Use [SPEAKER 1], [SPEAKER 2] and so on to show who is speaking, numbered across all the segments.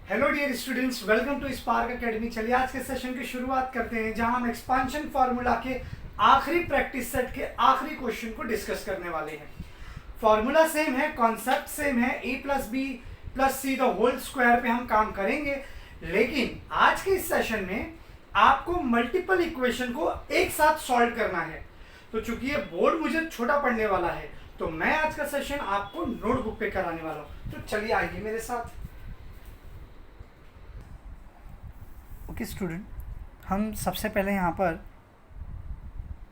[SPEAKER 1] Hello dear students, welcome to Spark Academy. चलिए आज के सेशन की शुरुआत करते हैं, जहां हम एक्सपांशन फार्मूला के आखिरी प्रैक्टिस सेट के आखिरी क्वेश्चन को डिस्कस करने वाले हैं। फार्मूला सेम है, कॉन्सेप्ट सेम है, A plus B plus C the whole square पे हम काम करेंगे। लेकिन आज के इस सेशन में आपको मल्टीपल इक्वेशन को एक साथ सॉल्व करना है। तो चूंकि ये बोर्ड मुझे छोटा पड़ने वाला है, तो मैं आज का सेशन आपको नोटबुक पे कराने वाला हूँ। तो चलिए आइए मेरे साथ। ओके स्टूडेंट, हम सबसे पहले यहाँ पर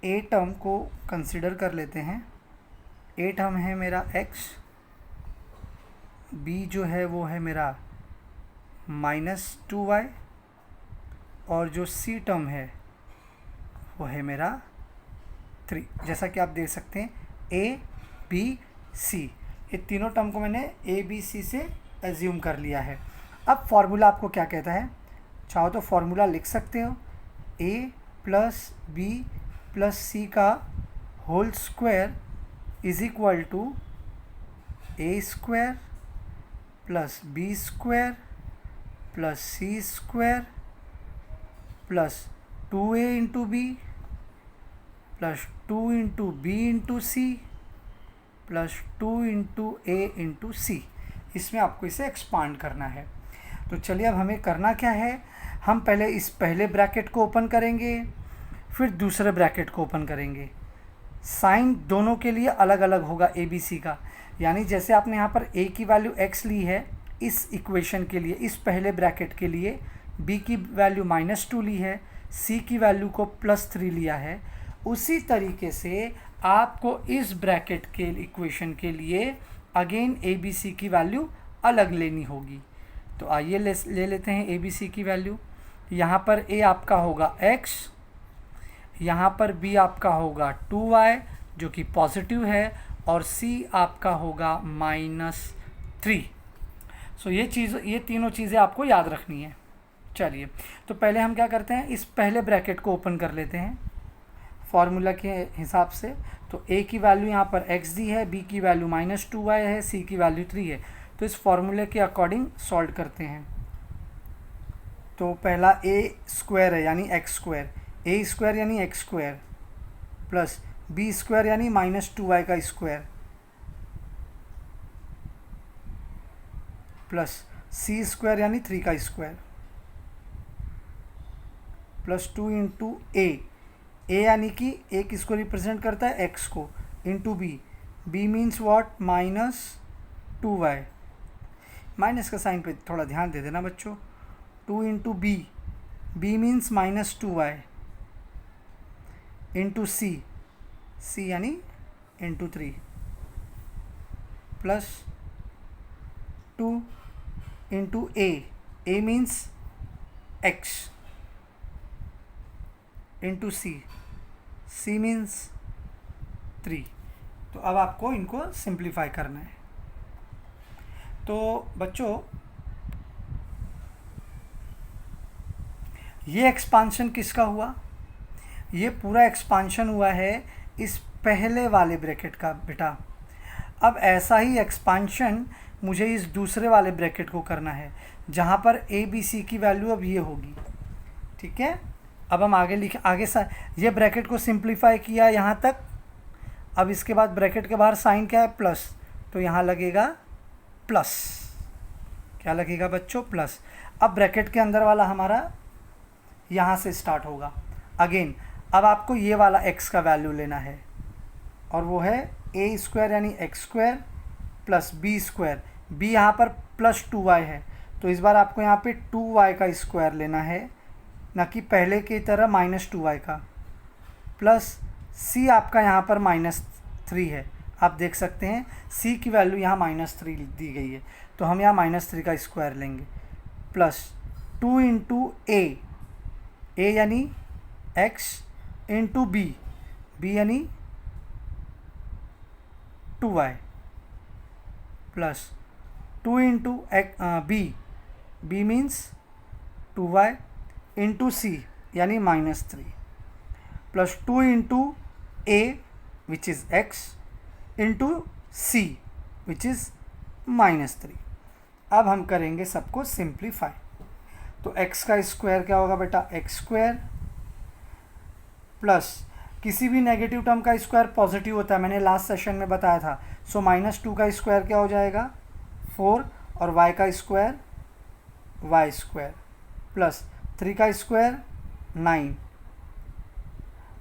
[SPEAKER 1] ए टर्म को कंसिडर कर लेते हैं। ए टर्म है मेरा x, बी जो है वो है मेरा -2y, और जो सी टर्म है वो है मेरा 3। जैसा कि आप देख सकते हैं ए बी सी, ये तीनों टर्म को मैंने ए बी सी से एज्यूम कर लिया है। अब फॉर्मूला आपको क्या कहता है, चाहो तो फॉर्मूला लिख सकते हो, a plus B plus C का whole square is equal to A square plus B square plus C square plus 2a into B plus 2 into B into C plus 2 into A into C. इसमें आपको इसे expand करना है। तो चलिए अब हमें करना क्या है, हम पहले इस पहले ब्रैकेट को ओपन करेंगे, फिर दूसरे ब्रैकेट को ओपन करेंगे। साइन दोनों के लिए अलग अलग होगा ए बी सी का, यानी जैसे आपने यहाँ पर a की वैल्यू x ली है इस इक्वेशन के लिए, इस पहले ब्रैकेट के लिए b की वैल्यू -2 ली है, c की वैल्यू को +3 लिया है, उसी तरीके से आपको इस ब्रैकेट के इक्वेशन के लिए अगेन ए बी सी की वैल्यू अलग लेनी होगी। तो आइए ले लेते हैं ए बी सी की वैल्यू। यहाँ पर a आपका होगा x, यहाँ पर b आपका होगा 2y जो कि पॉजिटिव है, और c आपका होगा -3। सो ये तीनों चीज़ें आपको याद रखनी है। चलिए तो पहले हम क्या करते हैं, इस पहले ब्रैकेट को ओपन कर लेते हैं फॉर्मूला के हिसाब से। तो a की वैल्यू यहाँ पर x दी है, b की वैल्यू -2y है, c की वैल्यू 3 है। तो इस फॉर्मूले के अकॉर्डिंग सॉल्व करते हैं। तो पहला ए स्क्वायर है यानी एक्स स्क्वायर, ए स्क्वायर यानी x square plus B square यानी -2y का स्क्वायर प्लस सी स्क्वायर यानी 3 का स्क्वायर प्लस 2 इंटू ए यानी कि ए किसको रिप्रेजेंट करता है, एक्स को, into B means what, -2y। Minus का साइन पे थोड़ा ध्यान दे देना बच्चों। 2 into B means -2y into C यानी into 3 plus 2 into A means x into C means 3। तो अब आपको इनको सिंप्लीफाई करना है। तो बच्चों ये एक्सपांशन किसका हुआ, ये पूरा एक्सपांशन हुआ है इस पहले वाले ब्रैकेट का बेटा। अब ऐसा ही एक्सपांशन मुझे इस दूसरे वाले ब्रैकेट को करना है, जहाँ पर ए बी सी की वैल्यू अब ये होगी। ठीक है, अब हम आगे ये ब्रैकेट को सिंप्लीफाई किया यहाँ तक। अब इसके बाद ब्रैकेट के बाहर साइन क्या है, प्लस, तो यहाँ लगेगा प्लस। क्या लगेगा बच्चों, प्लस। अब ब्रैकेट के अंदर वाला हमारा यहाँ से स्टार्ट होगा अगेन। अब आपको ये वाला x का वैल्यू लेना है, और वो है ए स्क्वायर यानी x square plus B square, B यहाँ पर +2y है, तो इस बार आपको यहाँ पे 2y का स्क्वायर लेना है, ना कि पहले की तरह -2y का, प्लस c आपका यहाँ पर -3 है। आप देख सकते हैं c की वैल्यू यहाँ -3 दी गई है, तो हम यहाँ -3 का स्क्वायर लेंगे, प्लस 2 इंटू ए यानी x इंटू बी यानी 2y plus 2 into B means 2y into C यानी -3 plus 2 into A which is x into C which is -3। अब हम करेंगे सबको सिंप्लीफाई। तो x का स्क्वायर क्या होगा बेटा, एक्स स्क्वायर प्लस किसी भी नेगेटिव टर्म का स्क्वायर पॉजिटिव होता है, मैंने लास्ट सेशन में बताया था। सो -2 का स्क्वायर क्या हो जाएगा 4, और y का स्क्वायर वाई स्क्वायर प्लस 3 का स्क्वायर 9।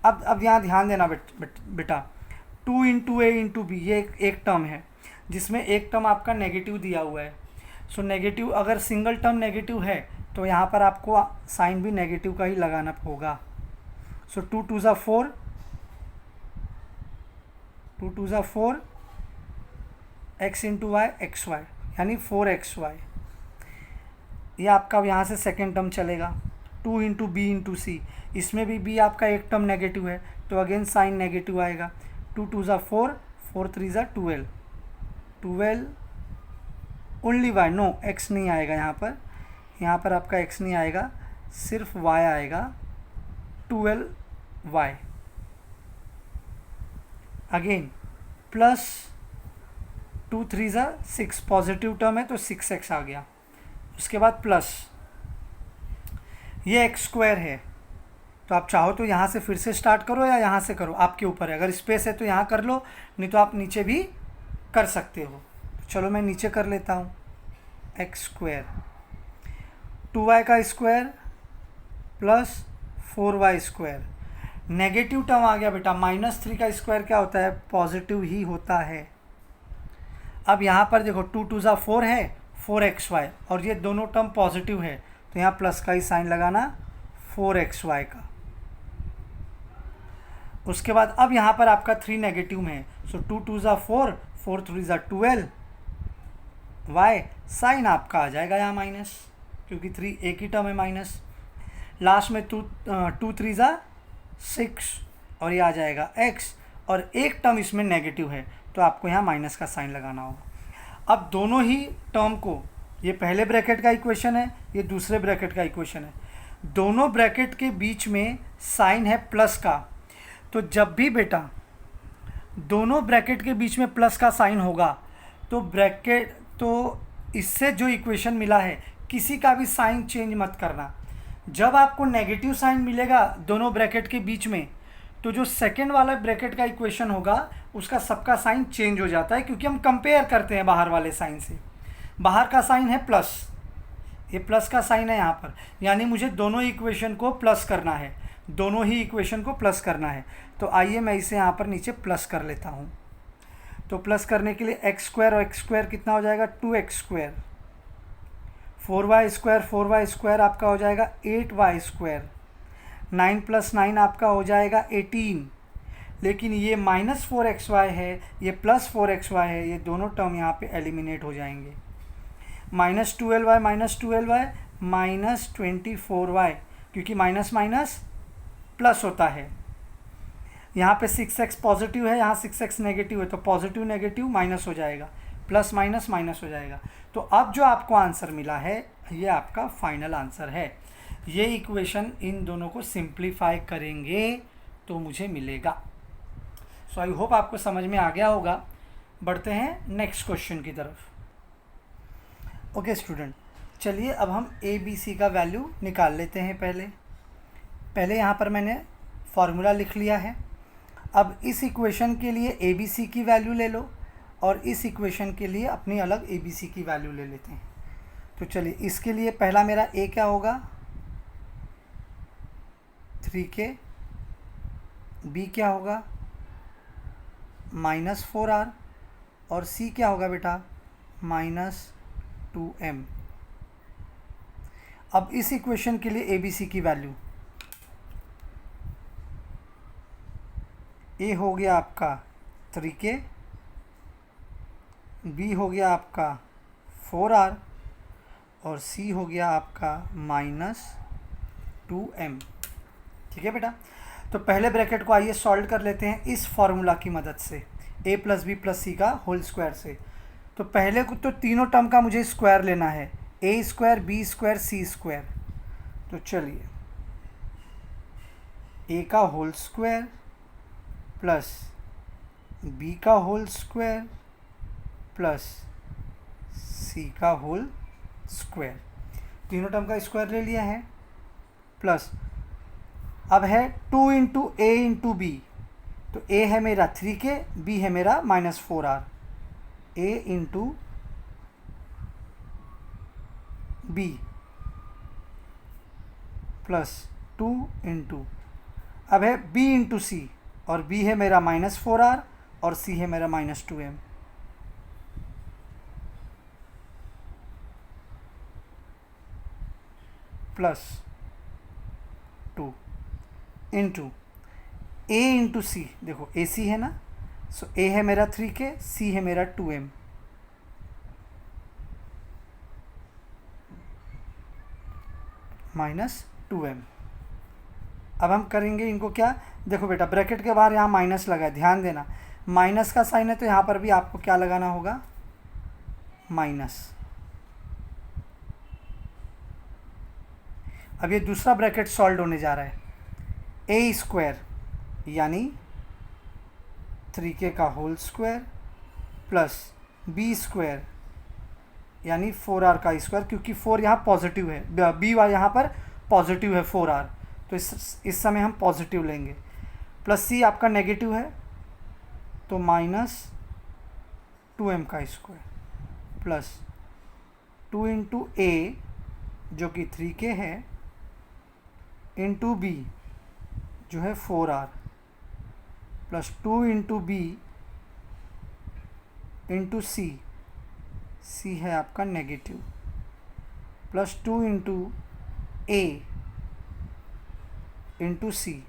[SPEAKER 1] अब यहाँ ध्यान देना बेटा 2 इंटू ए इंटू बी, ये एक टर्म है जिसमें एक टर्म आपका नेगेटिव दिया हुआ है। सो नेगेटिव, अगर सिंगल टर्म नेगेटिव है तो यहाँ पर आपको साइन भी नेगेटिव का ही लगाना होगा। सो 2 2 ज़ा 4, 2 2 ज़ा 4, x into y x y, यानी 4xy। ये आपका यहाँ से सेकेंड टर्म चलेगा। 2 इंटू बी इंटू सी, इसमें भी बी आपका एक टर्म नेगेटिव है तो अगेन साइन नेगेटिव आएगा। 2 2 ज़ा 4, 4 3 ज़ा 12, 12 ओनली वाई, नो एक्स नहीं आएगा यहाँ पर आपका एक्स नहीं आएगा, सिर्फ वाई आएगा, 12y। अगेन प्लस 2 3 ज़ा 6, पॉजिटिव टर्म है तो 6x आ गया। उसके बाद प्लस ये एक्स स्क्वायर है, तो आप चाहो तो यहाँ से फिर से स्टार्ट करो या यहाँ से करो, आपके ऊपर है। अगर स्पेस है तो यहाँ कर लो, नहीं तो आप नीचे भी कर सकते हो। तो चलो मैं नीचे कर लेता हूँ, एक्स स्क्वायर 2y का square plus 4y square. Negative term आ गया बेटा, -3 का स्क्वायर क्या होता है, पॉजिटिव ही होता है। अब यहाँ पर देखो 2 2 ज़ा 4 है, 4xy, और ये दोनों टर्म पॉजिटिव है तो यहाँ प्लस का ही साइन लगाना 4xy का। उसके बाद अब यहाँ पर आपका 3 नेगेटिव में है, सो 2 2 ज़ा 4, 4 3 ज़ा 12 y, साइन आपका आ जाएगा यहाँ माइनस, क्योंकि 3 एक ही टर्म है माइनस। लास्ट में 2 3 ज़ा 6, और ये आ जाएगा x, और एक टर्म इसमें नेगेटिव है तो आपको यहाँ माइनस का साइन लगाना होगा। अब दोनों ही टर्म को, ये पहले ब्रैकेट का इक्वेशन है, ये दूसरे ब्रैकेट का इक्वेशन है, दोनों ब्रैकेट के बीच में साइन है प्लस का। तो जब भी बेटा दोनों ब्रैकेट के बीच में प्लस का साइन होगा तो इससे जो इक्वेशन मिला है किसी का भी साइन चेंज मत करना। जब आपको नेगेटिव साइन मिलेगा दोनों ब्रैकेट के बीच में, तो जो सेकंड वाला ब्रैकेट का इक्वेशन होगा उसका सबका साइन चेंज हो जाता है, क्योंकि हम कंपेयर करते हैं बाहर वाले साइन से। बाहर का साइन है प्लस, ये प्लस का साइन है यहाँ पर, यानी मुझे दोनों इक्वेशन को प्लस करना है, दोनों ही इक्वेशन को प्लस करना है। तो आइए मैं इसे यहाँ पर नीचे प्लस कर लेता हूँ। तो प्लस करने के लिए एक्स स्क्वायर और एक्स स्क्वायर कितना हो जाएगा, 2x स्क्वायर, 4y स्क्वायर आपका हो जाएगा 8y स्क्वायर, 9 + 9 आपका हो जाएगा 18। लेकिन ये -4xy है, ये +4xy है, ये दोनों टर्म यहाँ पे एलिमिनेट हो जाएंगे। -12y -24y, क्योंकि माइनस माइनस प्लस होता है। यहाँ पे 6x पॉजिटिव है, यहाँ 6x नेगेटिव है, तो पॉजिटिव नेगेटिव माइनस हो जाएगा, प्लस माइनस माइनस हो जाएगा। तो अब जो आपको आंसर मिला है ये आपका फाइनल आंसर है। ये इक्वेशन इन दोनों को सिंप्लीफाई करेंगे तो मुझे मिलेगा। सो आई होप आपको समझ में आ गया होगा। बढ़ते हैं नेक्स्ट क्वेश्चन की तरफ। ओके स्टूडेंट, चलिए अब हम ए बी सी का वैल्यू निकाल लेते हैं। पहले यहाँ पर मैंने फार्मूला लिख लिया है। अब इस इक्वेशन के लिए ए बी सी की वैल्यू ले लो और इस इक्वेशन के लिए अपनी अलग ए बी सी की वैल्यू ले लेते हैं। तो चलिए इसके लिए पहला मेरा ए क्या होगा, 3k, बी क्या होगा -4r, और सी क्या होगा बेटा -2m। अब इस इक्वेशन के लिए ए बी सी की वैल्यू, ए हो गया आपका 3k, बी हो गया आपका 4r, और सी हो गया आपका -2m। ठीक है बेटा, तो पहले ब्रैकेट को आइए सॉल्व कर लेते हैं इस फॉर्मूला की मदद से, a + b + c का होल स्क्वायर से। तो पहले को तो तीनों टर्म का मुझे स्क्वायर लेना है, a square, b square, c square. तो चलिए a का होल स्क्वायर प्लस b का होल स्क्वायर प्लस c का होल स्क्वायर, तीनों टर्म का स्क्वायर ले लिया है, प्लस अब है 2 इंटू ए इंटू बी, तो ए है मेरा 3k, बी है मेरा -4r, ए इंटू बी प्लस 2 इंटू, अब है b इंटू सी, और b है मेरा -4r और c है मेरा -2m, plus 2 into a into C, देखो ए सी है ना, सो a है मेरा 3k, c है मेरा 2m, -2m। अब हम करेंगे इनको क्या, देखो बेटा ब्रैकेट के बाहर यहाँ माइनस लगा है, ध्यान देना माइनस का साइन है तो यहाँ पर भी आपको क्या लगाना होगा, माइनस। अब ये दूसरा ब्रैकेट सॉल्व होने जा रहा है, ए स्क्वायर यानी 3k का whole square plus B square यानी 4r का स्क्वायर, क्योंकि 4 यहाँ पॉजिटिव है, बी वाला यहाँ पर पॉजिटिव है 4r, तो इस समय हम पॉजिटिव लेंगे, प्लस सी आपका नेगेटिव है तो -2m का स्क्वायर प्लस 2 इंटू ए जो कि 3k है इंटू बी जो है 4r plus 2 into B into C, C है आपका negative, plus 2 into A into C,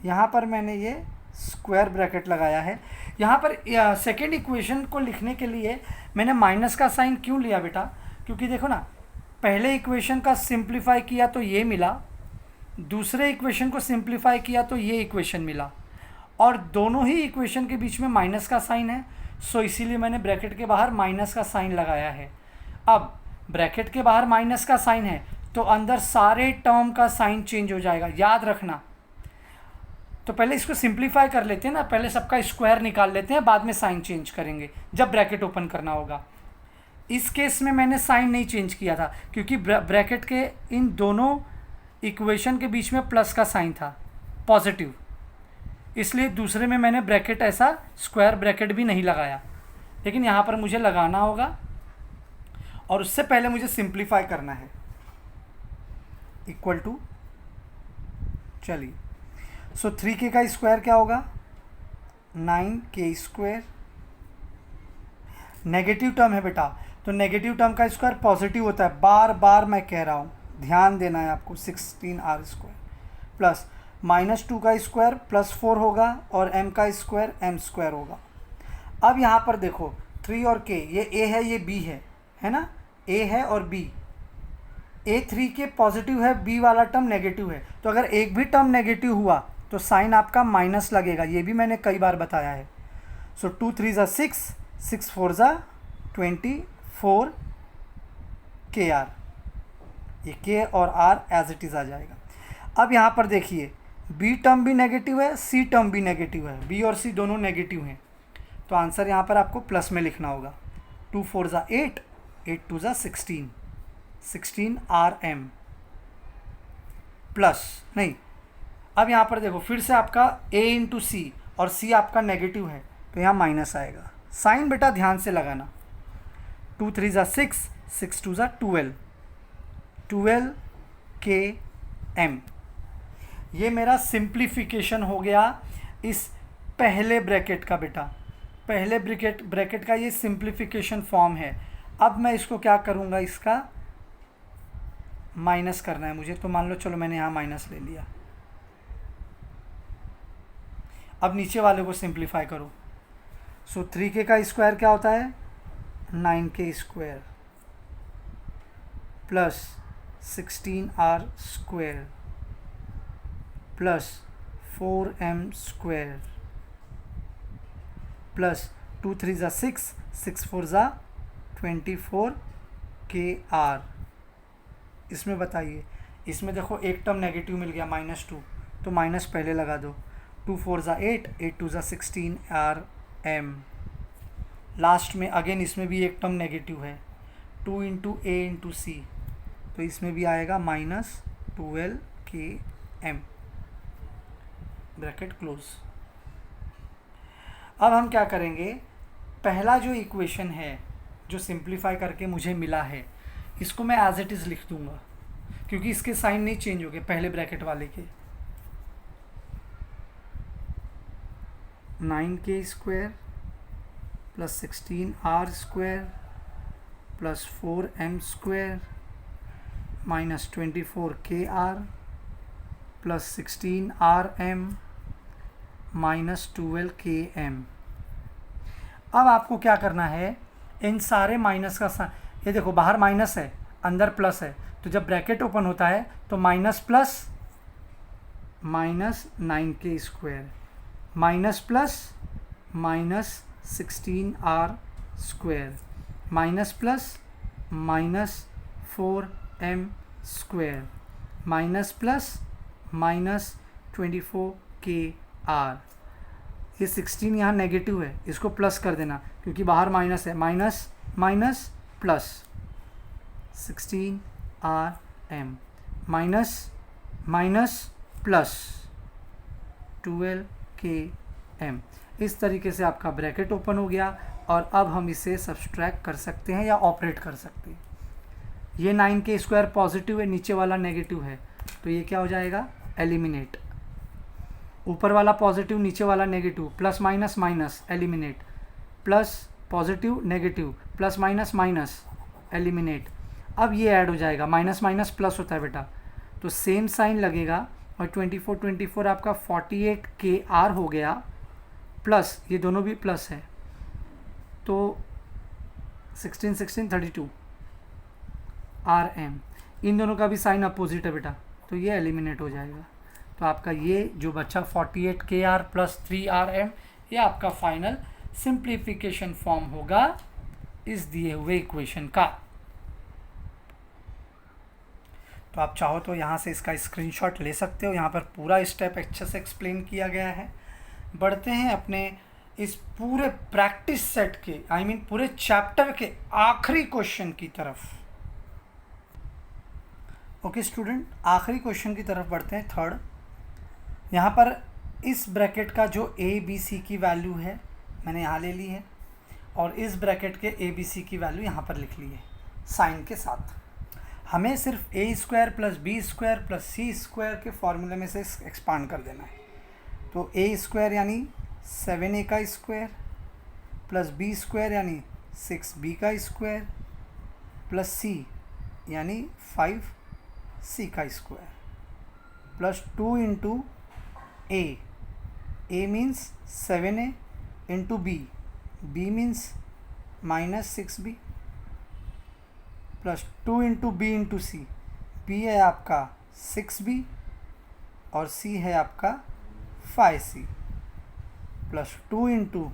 [SPEAKER 1] यहाँ पर मैंने ये स्क्वायर ब्रैकेट लगाया है। यहाँ पर सेकेंड इक्वेशन को लिखने के लिए मैंने माइनस का साइन क्यों लिया बेटा, क्योंकि देखो ना पहले इक्वेशन का सिंप्लीफाई किया तो ये मिला, दूसरे इक्वेशन को सिंप्लीफाई किया तो ये इक्वेशन मिला, और दोनों ही इक्वेशन के बीच में माइनस का साइन है, सो इसीलिए मैंने ब्रैकेट के बाहर माइनस का साइन लगाया है। अब ब्रैकेट के बाहर माइनस का साइन है तो अंदर सारे टर्म का साइन चेंज हो जाएगा, याद रखना। तो पहले इसको सिंप्लीफाई कर लेते हैं ना, पहले सबका स्क्वायर निकाल लेते हैं, बाद में साइन चेंज करेंगे जब ब्रैकेट ओपन करना होगा। इस केस में मैंने साइन नहीं चेंज किया था क्योंकि ब्रैकेट के इन दोनों इक्वेशन के बीच में प्लस का साइन था पॉजिटिव, इसलिए दूसरे में मैंने ब्रैकेट ऐसा स्क्वायर ब्रैकेट भी नहीं लगाया, लेकिन यहाँ पर मुझे लगाना होगा और उससे पहले मुझे सिंप्लीफाई करना है। इक्वल टू, चलिए सो 3k का स्क्वायर क्या होगा, 9k स्क्वायर, नेगेटिव टर्म है बेटा तो नेगेटिव टर्म का स्क्वायर पॉजिटिव होता है, बार बार मैं कह रहा हूँ, ध्यान देना है आपको, 16r स्क्वायर प्लस -2 का स्क्वायर +4 होगा और m का स्क्वायर m स्क्वायर होगा। अब यहाँ पर देखो 3 और k, ये a है ये b है ना, a है और b, a 3k पॉजिटिव है, b वाला टर्म नेगेटिव है, तो अगर एक भी टर्म नेगेटिव हुआ तो साइन आपका माइनस लगेगा, ये भी मैंने कई बार बताया है। सो 2 3 ज़ा 6, 6 4 ज़ा 24 kr, ये k और r एज इट इज़ आ जाएगा। अब यहाँ पर देखिए b टर्म भी नेगेटिव है, c टर्म भी नेगेटिव है, b और c दोनों नेगेटिव हैं, तो आंसर यहाँ पर आपको प्लस में लिखना होगा। 2 4 ज़ा 8, 8 2 ज़ा 16, 16rm प्लस नहीं, अब यहाँ पर देखो फिर से आपका a इंटू सी और c आपका नेगेटिव है तो यहाँ माइनस आएगा। साइन बेटा ध्यान से लगाना, 2 3 ज़ा 6, 6 2 ज़ा 12, 12km। ये मेरा सिंप्लीफिकेशन हो गया इस पहले ब्रैकेट का बेटा, पहले ब्रैकेट का ये सिंप्लीफिकेशन फॉर्म है। अब मैं इसको क्या करूँगा, इसका माइनस करना है मुझे, तो मान लो चलो मैंने यहाँ माइनस ले लिया। अब नीचे वाले को सिंप्लीफाई करो, सो 3k का स्क्वायर क्या होता है, 9k square plus 16r square plus 4m square plus 2 3 ज़ा 6, 6 4 ज़ा 24 kr। इसमें बताइए, इसमें देखो एक टर्म नेगेटिव मिल गया -2, तो माइनस पहले लगा दो, 2 4 ज़ा 8, 8 2 ज़ा 16rm लास्ट में अगेन इसमें भी एक टर्म नेगेटिव है, 2 इंटू ए इंटू सी, तो इसमें भी आएगा -12km, ब्रैकेट क्लोज। अब हम क्या करेंगे, पहला जो इक्वेशन है जो सिंप्लीफाई करके मुझे मिला है, इसको मैं एज इट इज़ लिख दूंगा क्योंकि इसके साइन नहीं चेंज हो गए पहले ब्रैकेट वाले के। 9k square plus 16r square plus 4m square minus 24kr plus 16rm minus 12km। अब आपको क्या करना है, इन सारे माइनस का ये देखो बाहर माइनस है अंदर प्लस है, तो जब ब्रैकेट ओपन होता है तो minus plus minus 9k square minus plus minus 16r square minus plus minus 4m square minus plus minus 24kr। ये 16 यहाँ नेगेटिव है, इसको प्लस कर देना क्योंकि बाहर माइनस है, minus minus plus 16rm minus minus plus 12km। इस तरीके से आपका ब्रैकेट ओपन हो गया और अब हम इसे सब्सट्रैक्ट कर सकते हैं या ऑपरेट कर सकते हैं। ये 9k स्क्वायर पॉजिटिव है, नीचे वाला नेगेटिव है, तो ये क्या हो जाएगा, एलिमिनेट। ऊपर वाला पॉजिटिव नीचे वाला negative, plus minus minus eliminate, plus positive negative plus minus minus eliminate. अब ये ऐड हो जाएगा, माइनस माइनस प्लस होता है बेटा, तो सेम साइन लगेगा और 24 आपका 48kr हो गया, प्लस ये दोनों भी प्लस है तो 16 32 rm, इन दोनों का भी साइन अपोजिट है बेटा, तो ये एलिमिनेट हो जाएगा। तो आपका ये जो बच्चा 48kr प्लस 3rm, ये आपका फाइनल सिंप्लीफिकेशन फॉर्म होगा इस दिए हुए इक्वेशन का। तो आप चाहो तो यहाँ से इसका स्क्रीनशॉट ले सकते हो, यहाँ पर पूरा स्टेप अच्छे से एक्सप्लेन किया गया है। बढ़ते हैं अपने इस पूरे प्रैक्टिस सेट के पूरे चैप्टर के आखिरी क्वेश्चन की तरफ। ओके स्टूडेंट, आखिरी क्वेश्चन की तरफ बढ़ते हैं, थर्ड। यहाँ पर इस ब्रैकेट का जो ए बी सी की वैल्यू है मैंने यहाँ ले ली है और इस ब्रैकेट के ए बी सी की वैल्यू यहाँ पर लिख ली है साइन के साथ। हमें सिर्फ A square plus B square plus C square के फॉर्मूले में से एक्सपांड कर देना है। तो ए स्क्वायर यानी 7a का स्क्वायर प्लस बी स्क्वायर यानी 6b का स्क्वायर प्लस सी यानी 5c का square plus 2 into A means 7a into B means minus 6b plus 2 into B into C, B है आपका 6b और सी है आपका 5c plus 2 into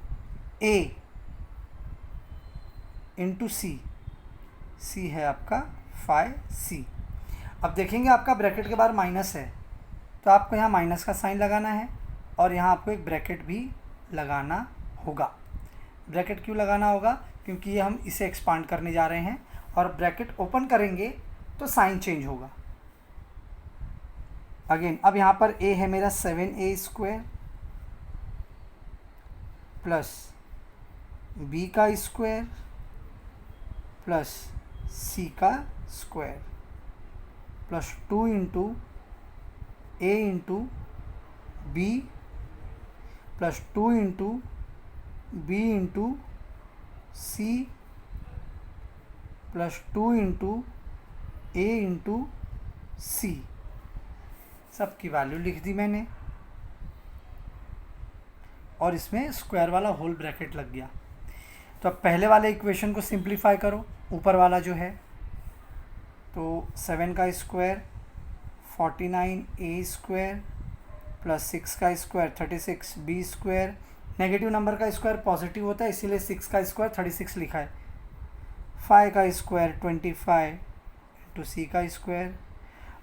[SPEAKER 1] A into C, C है आपका 5c। अब देखेंगे आपका ब्रैकेट के बाहर माइनस है तो आपको यहाँ माइनस का साइन लगाना है और यहाँ आपको एक ब्रैकेट भी लगाना होगा। ब्रैकेट क्यों लगाना होगा, क्योंकि ये हम इसे एक्सपांड करने जा रहे हैं और ब्रैकेट ओपन करेंगे तो साइन चेंज होगा। अगेन अब यहाँ पर a है मेरा 7a स्क्वायर प्लस b का स्क्वायर प्लस c का square plus 2 into a into B plus 2 into B into C plus 2 into A into C, सबकी वैल्यू लिख दी मैंने और इसमें स्क्वायर वाला होल ब्रैकेट लग गया। तो अब पहले वाले इक्वेशन को सिंप्लीफाई करो, ऊपर वाला जो है तो 7 का स्क्वायर 49a स्क्वायर प्लस 6 का square 36b square, negative number का स्क्वायर पॉजिटिव होता है इसीलिए 6 का स्क्वायर 36 लिखा है, 5 का स्क्वायर 25 इंटू सी का स्क्वायर।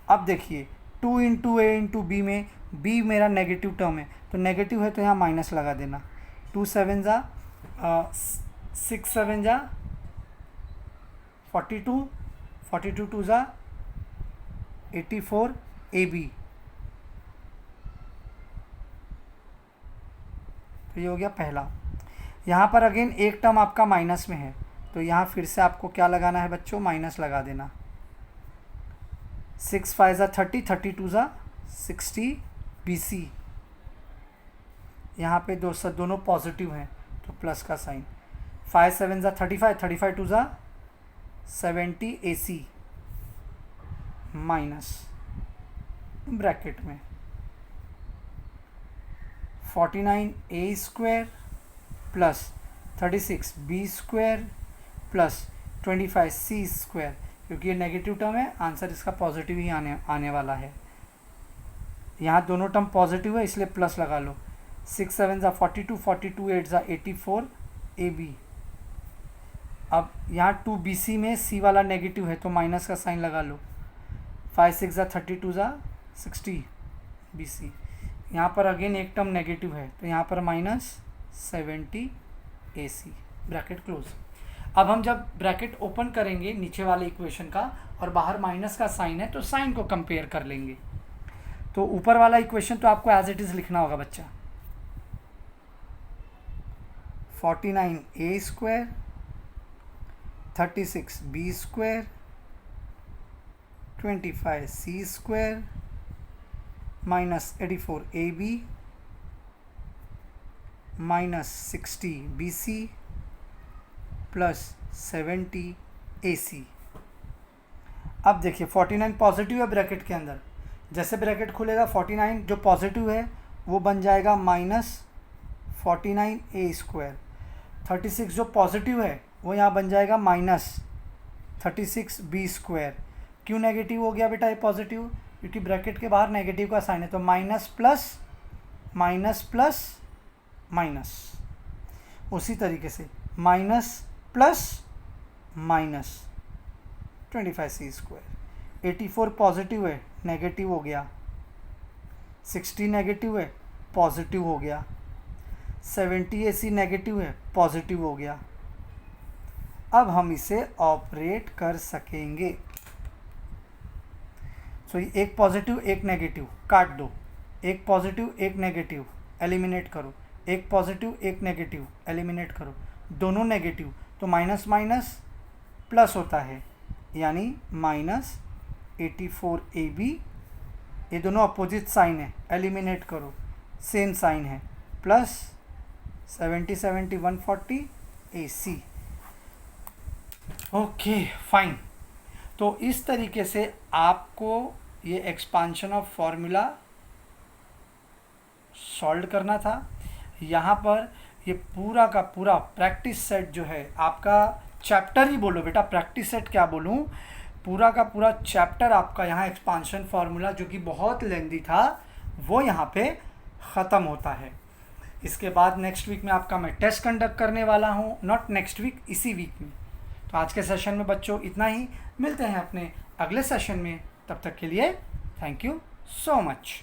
[SPEAKER 1] अब देखिए 2 इंटू ए इंटू बी में b मेरा नेगेटिव टर्म है तो नेगेटिव है तो यहाँ माइनस लगा देना, 2 7 ज़ा 6 7 जा 42, 42 2 जा 84 AB। तो ये हो गया पहला। यहाँ पर अगेन एक टर्म आपका माइनस में है, तो यहाँ फिर से आपको क्या लगाना है बच्चों, माइनस लगा देना। 6 5 जा 30, 32 जा 60 BC। यहाँ पे दोनों पॉजिटिव हैं तो प्लस का साइन। 5 7 जा 35, 35 2 जा 70 AC माइनस ब्रैकेट में 49 A square plus 36 B square plus 25 C square. क्योंकि ये नेगेटिव टर्म है, आंसर इसका पॉजिटिव ही आने वाला है। यहाँ दोनों टर्म पॉजिटिव है इसलिए प्लस लगा लो। 6 7 जा 42, 42 8 जा 84 AB। अब यहाँ 2 BC में C वाला नेगेटिव है तो माइनस का साइन लगा लो। 5 6 जा 32 जा 60 BC। यहाँ पर अगेन एक टर्म नेगेटिव है तो यहाँ पर माइनस 70 AC, ब्रैकेट क्लोज। अब हम जब ब्रैकेट ओपन करेंगे नीचे वाले इक्वेशन का और बाहर माइनस का साइन है तो साइन को कंपेयर कर लेंगे। तो ऊपर वाला इक्वेशन तो आपको एज इट इज लिखना होगा बच्चा। 49 A square 36 B square 25 C square minus 84 AB minus 60 BC plus 70 AC। अब देखिए 49 पॉजिटिव है ब्रैकेट के अंदर, जैसे ब्रैकेट खुलेगा 49 जो पॉजिटिव है वो बन जाएगा माइनस 49 A स्क्वायर। 36 जो पॉजिटिव है वो यहाँ बन जाएगा माइनस 36 B स्क्वायर। क्यों नेगेटिव हो गया बेटा ये पॉजिटिव, क्योंकि ब्रैकेट के बाहर नेगेटिव का साइन है तो minus plus minus plus minus. उसी तरीके से minus plus minus 25 C square. 84 positive है नेगेटिव हो गया, 60 नेगेटिव है पॉजिटिव हो गया, 70 AC नेगेटिव है पॉजिटिव हो गया। अब हम इसे ऑपरेट कर सकेंगे। सो एक पॉजिटिव एक नेगेटिव काट दो, एक पॉजिटिव एक नेगेटिव एलिमिनेट करो, एक पॉजिटिव एक नेगेटिव एलिमिनेट करो, दोनों नेगेटिव तो माइनस माइनस प्लस होता है, यानी माइनस 84 AB। ये दोनों अपोजिट साइन है, एलिमिनेट करो, सेम साइन है, प्लस 70 70 140 AC। Okay fine. तो इस तरीके से आपको ये एक्सपांशन ऑफ फॉर्मूला सॉल्व करना था। यहाँ पर ये पूरा का पूरा प्रैक्टिस सेट जो है आपका, चैप्टर ही बोलो बेटा, प्रैक्टिस सेट क्या बोलूँ, पूरा का पूरा चैप्टर आपका यहाँ एक्सपांशन फार्मूला जो कि बहुत लेंदी था वो यहाँ पे ख़त्म होता है। इसके बाद नेक्स्ट वीक में आपका मैं टेस्ट कंडक्ट करने वाला हूँ, नॉट नेक्स्ट वीक, इसी वीक में। तो आज के सेशन में बच्चों इतना ही, मिलते हैं अपने अगले सेशन में, तब तक के लिए थैंक यू सो मच।